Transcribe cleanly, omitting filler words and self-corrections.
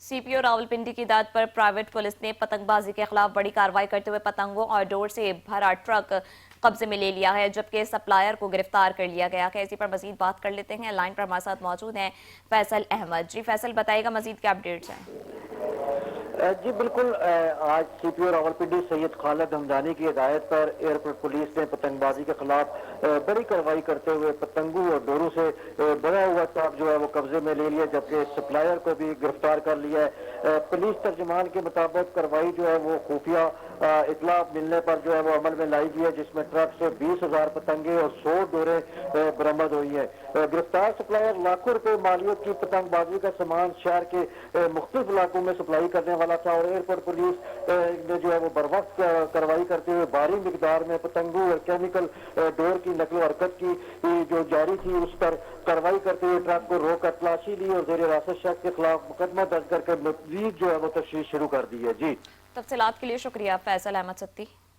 سی پی او راولپنڈی کی داد پر private police نے پتنگ بازی کے خلاف بڑی کارروائی کرتے ہوئے پتنگوں اور ڈور سے بھرا ٹرک قبضے میں لے لیا ہے، جبکہ سپلائر کو گرفتار کر لیا گیا ہے۔ اسی پر مزید بات کر لیتے ہیں، لائن پر ہمارے ساتھ موجود ہیں فیصل احمد۔ جی فیصل، بتائیے گا مزید کیا اپڈیٹس ہیں؟ جی بالکل، آج سی پی او راولپنڈی سید خالد ہمدانی کی ہدایت پر ایئرپورٹ پولیس نے پتنگ بازی کے خلاف بڑی کارروائی کرتے ہوئے پتنگوں اور ڈوروں سے بڑا ہوا ٹرک جو ہے وہ قبضے میں لے لیا، جبکہ سپلائر کو بھی گرفتار کر لیا ہے۔ پولیس ترجمان کے مطابق کارروائی جو ہے وہ خفیہ اطلاع ملنے پر جو ہے وہ عمل میں لائی گئی ہے، جس میں ٹرک سے 20,000 پتنگیں اور 100 ڈوریں برآمد ہوئی ہیں۔ گرفتار سپلائر لاکھوں روپے مالیت کی پتنگ بازی کا سامان شہر کے مختلف علاقوں میں سپلائی کرنے والا تھا، اور ایئرپورٹ پولیس نے جو ہے وہ بروقت کارروائی کرتے ہوئے بھاری مقدار میں پتنگوں اور کیمیکل ڈور کی نقل و حرکت کی جو جاری تھی اس پر کارروائی کرتے ہوئے ٹرک کو روک کر تلاشی لی اور زیر حراست شخص کے خلاف مقدمہ درج کر کے مزید جو ہے وہ تفتیش شروع کر دی ہے۔ جی تفصیلات کے لیے شکریہ فیصل احمد ستی۔